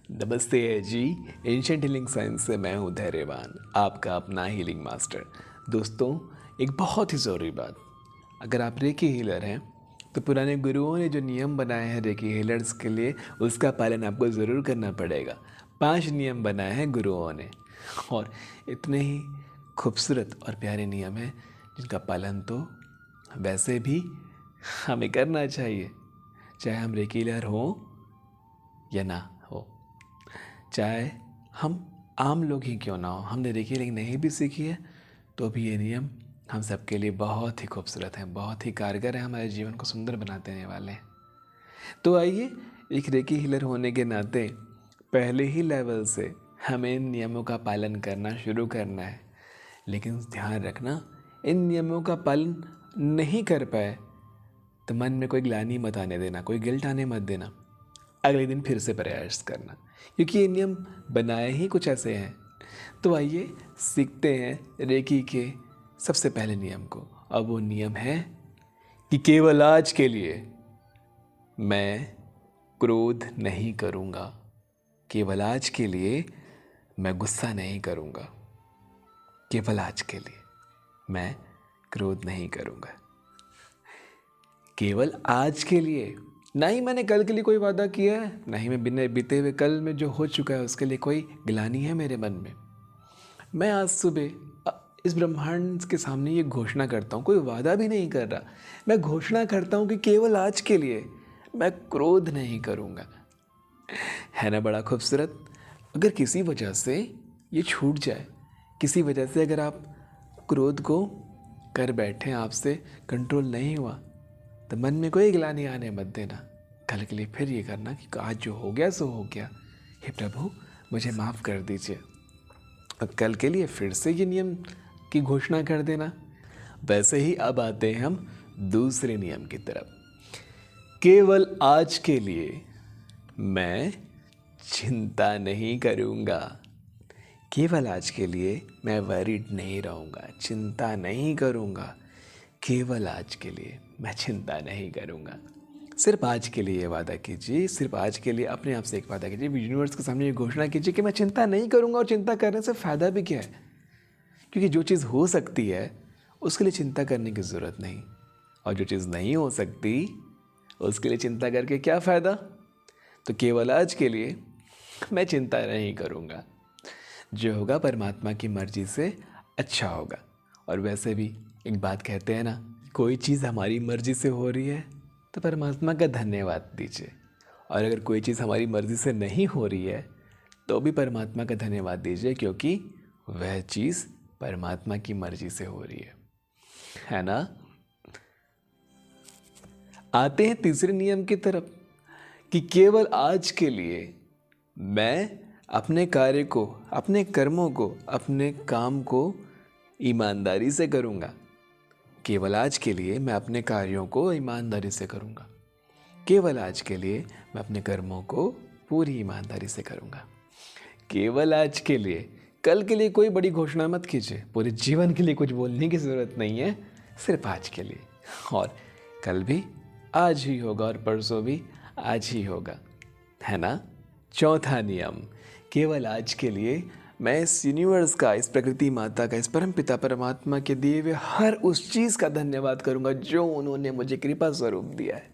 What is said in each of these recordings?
नमस्ते है जी। Ancient healing science से मैं हूँ धैर्यवान, आपका अपना हीलिंग मास्टर। दोस्तों, एक बहुत ही ज़रूरी बात, अगर आप रेकी हीलर हैं तो पुराने गुरुओं ने जो नियम बनाए हैं रेकी हीलर्स के लिए, उसका पालन आपको ज़रूर करना पड़ेगा। 5 नियम बनाए हैं गुरुओं ने, और इतने ही खूबसूरत और प्यारे नियम हैं जिनका पालन तो वैसे भी हमें करना चाहिए, चाहे हम रेकी हीलर हों या ना हो, चाहे हम आम लोग ही क्यों ना हो। हमने रेकी हीलिंग नहीं भी सीखी है तो भी ये नियम हम सबके लिए बहुत ही खूबसूरत हैं, बहुत ही कारगर हैं, हमारे जीवन को सुंदर बना देने वाले हैं। तो आइए, एक रेकी हीलर होने के नाते पहले ही लेवल से हमें इन नियमों का पालन करना शुरू करना है। लेकिन ध्यान रखना, इन नियमों का पालन नहीं कर पाए तो मन में कोई ग्लानि मत आने देना, कोई गिल्ट आने मत देना। अगले दिन फिर से प्रयास करना, क्योंकि ये नियम बनाए ही कुछ ऐसे हैं। तो आइए सीखते हैं रेकी के सबसे पहले नियम को। अब वो नियम है कि केवल आज के लिए मैं क्रोध नहीं करूँगा, केवल आज के लिए मैं गुस्सा नहीं करूँगा, केवल आज के लिए मैं क्रोध नहीं करूँगा, केवल आज के लिए। ना ही मैंने कल के लिए कोई वादा किया है, ना ही मैं बिना बीते हुए कल में जो हो चुका है उसके लिए कोई ग्लानि है मेरे मन में। मैं आज सुबह इस ब्रह्मांड के सामने ये घोषणा करता हूँ, कोई वादा भी नहीं कर रहा, मैं घोषणा करता हूँ कि केवल आज के लिए मैं क्रोध नहीं करूँगा। है ना बड़ा खूबसूरत? अगर किसी वजह से ये छूट जाए, किसी वजह से अगर आप क्रोध को कर बैठे, आपसे कंट्रोल नहीं हुआ, तो मन में कोई ग्लानि आने मत देना। कल के लिए फिर ये करना कि आज जो हो गया सो हो गया, हे प्रभु मुझे माफ़ कर दीजिए। और कल के लिए फिर से ये नियम की घोषणा कर देना। वैसे ही अब आते हैं हम दूसरे नियम की तरफ। केवल आज के लिए मैं चिंता नहीं करूँगा, केवल आज के लिए मैं वरीड नहीं रहूँगा, चिंता नहीं करूँगा, केवल आज के लिए मैं चिंता नहीं करूँगा। सिर्फ आज के लिए ये वादा कीजिए, सिर्फ आज के लिए अपने आप से एक वादा कीजिए, यूनिवर्स के सामने ये घोषणा कीजिए कि मैं चिंता नहीं करूँगा। और चिंता करने से फ़ायदा भी क्या है? क्योंकि जो चीज़ हो सकती है उसके लिए चिंता करने की ज़रूरत नहीं, और जो चीज़ नहीं हो सकती उसके लिए चिंता करके क्या फ़ायदा। तो केवल आज के लिए मैं चिंता नहीं करूँगा, जो होगा परमात्मा की मर्ज़ी से अच्छा होगा। और वैसे भी एक बात कहते हैं ना, कोई चीज़ हमारी मर्ज़ी से हो रही है तो परमात्मा का धन्यवाद दीजिए, और अगर कोई चीज़ हमारी मर्ज़ी से नहीं हो रही है तो भी परमात्मा का धन्यवाद दीजिए, क्योंकि वह चीज़ परमात्मा की मर्ज़ी से हो रही है ना। आते हैं तीसरे नियम की तरफ कि केवल आज के लिए मैं अपने कार्य को, अपने कर्मों को, अपने काम को ईमानदारी से करूँगा। केवल आज के लिए मैं अपने कार्यों को ईमानदारी से करूँगा, केवल आज के लिए मैं अपने कर्मों को पूरी ईमानदारी से करूँगा, केवल आज के लिए। कल के लिए कोई बड़ी घोषणा मत कीजिए, पूरे जीवन के लिए कुछ बोलने की ज़रूरत नहीं है, सिर्फ आज के लिए। और कल भी आज ही होगा और परसों भी आज ही होगा, है ना। चौथा नियम, केवल आज के लिए मैं इस यूनिवर्स का, इस प्रकृति माता का, इस परम पिता परमात्मा के दिए हुए हर उस चीज़ का धन्यवाद करूँगा जो उन्होंने मुझे कृपा स्वरूप दिया है,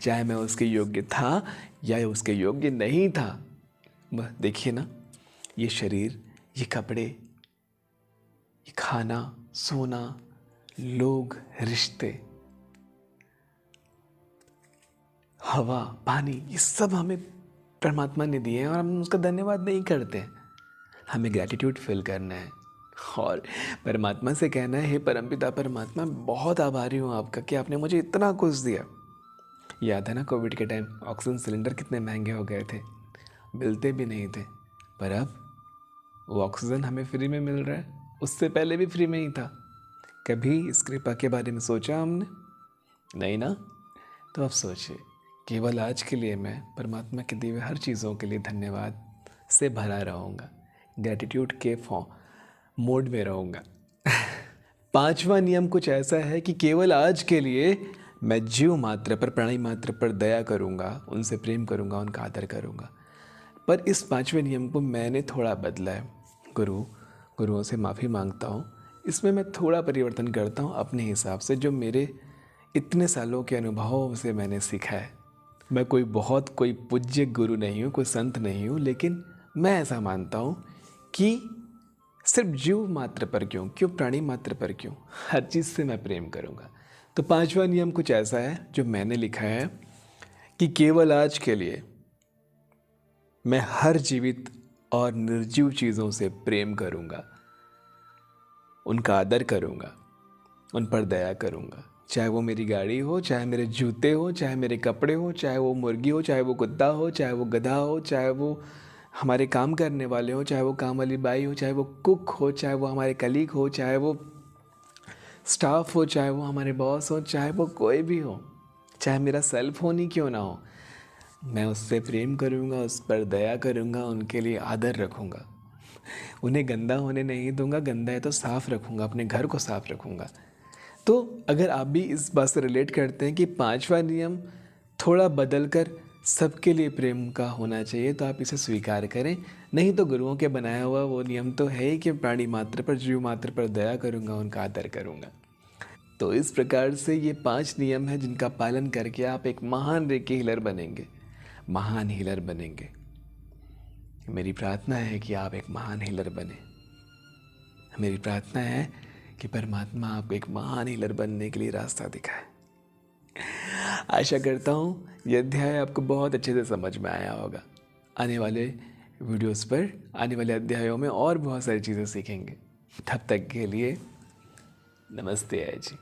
चाहे मैं उसके योग्य था या उसके योग्य नहीं था। देखिए ना, ये शरीर, ये कपड़े, ये खाना, सोना, लोग, रिश्ते, हवा, पानी, ये सब हमें परमात्मा ने दिए हैं और हम उसका धन्यवाद नहीं करते हैं। हमें ग्रैटिट्यूड फील करना है और परमात्मा से कहना है, हे परमपिता परमात्मा, बहुत आभारी हूँ आपका कि आपने मुझे इतना कुछ दिया। याद है ना, कोविड के टाइम ऑक्सीजन सिलेंडर कितने महंगे हो गए थे, मिलते भी नहीं थे, पर अब वो ऑक्सीजन हमें फ्री में मिल रहा है, उससे पहले भी फ्री में ही था। कभी इस कृपा के बारे में सोचा हमने? नहीं ना। तो अब सोचिए, केवल आज के लिए मैं परमात्मा के दिए हुए हर चीज़ों के लिए धन्यवाद से भरा रहूँगा, ग्रैटिट्यूड के मोड में रहूँगा। पांचवा नियम कुछ ऐसा है कि केवल आज के लिए मैं जीव मात्र पर, प्राणी मात्र पर दया करूँगा, उनसे प्रेम करूँगा, उनका आदर करूँगा। पर इस 5वें नियम को मैंने थोड़ा बदला है। गुरुओं से माफ़ी मांगता हूँ। इसमें मैं थोड़ा परिवर्तन करता हूँ अपने हिसाब से, जो मेरे इतने सालों के अनुभवों से मैंने सीखा है। मैं कोई पूज्य गुरु नहीं हूँ, कोई संत नहीं हूँ, लेकिन मैं ऐसा मानता हूँ कि सिर्फ जीव मात्र पर क्यों प्राणी मात्र पर क्यों, हर चीज़ से मैं प्रेम करूँगा। तो 5वां नियम कुछ ऐसा है जो मैंने लिखा है कि केवल आज के लिए मैं हर जीवित और निर्जीव चीज़ों से प्रेम करूँगा, उनका आदर करूँगा, उन पर दया करूँगा। चाहे वो मेरी गाड़ी हो, चाहे मेरे जूते हो, चाहे मेरे कपड़े हो, चाहे वो मुर्गी हो, चाहे वो कुत्ता हो, चाहे वो गधा हो, चाहे वो हमारे काम करने वाले हो, चाहे वो काम वाली बाई हो, चाहे वो कुक हो, चाहे वो हमारे कलीग हो, चाहे वो स्टाफ हो, चाहे वो हमारे बॉस हो, चाहे वो कोई भी हो, चाहे मेरा सेल फोन ही क्यों ना हो, मैं उससे प्रेम करूँगा, उस पर दया करूँगा, उनके लिए आदर रखूँगा, उन्हें गंदा होने नहीं दूंगा, गंदा है तो साफ़ रखूँगा, अपने घर को साफ़ रखूँगा। तो अगर आप भी इस बात से रिलेट करते हैं कि 5वां नियम थोड़ा बदल कर सबके लिए प्रेम का होना चाहिए, तो आप इसे स्वीकार करें। नहीं तो गुरुओं के बनाया हुआ वो नियम तो है ही कि प्राणी मात्र पर, जीव मात्र पर दया करूँगा, उनका आदर करूँगा। तो इस प्रकार से ये 5 नियम हैं जिनका पालन करके आप एक महान रेकी हीलर बनेंगे, महान हीलर बनेंगे। मेरी प्रार्थना है कि आप एक महान हीलर बने। मेरी प्रार्थना है कि परमात्मा आपको एक महान हीलर बनने के लिए रास्ता दिखाए। आशा करता हूँ ये अध्याय आपको बहुत अच्छे से समझ में आया होगा। आने वाले वीडियोस पर, आने वाले अध्यायों में और बहुत सारी चीज़ें सीखेंगे। तब तक के लिए नमस्ते अजय जी।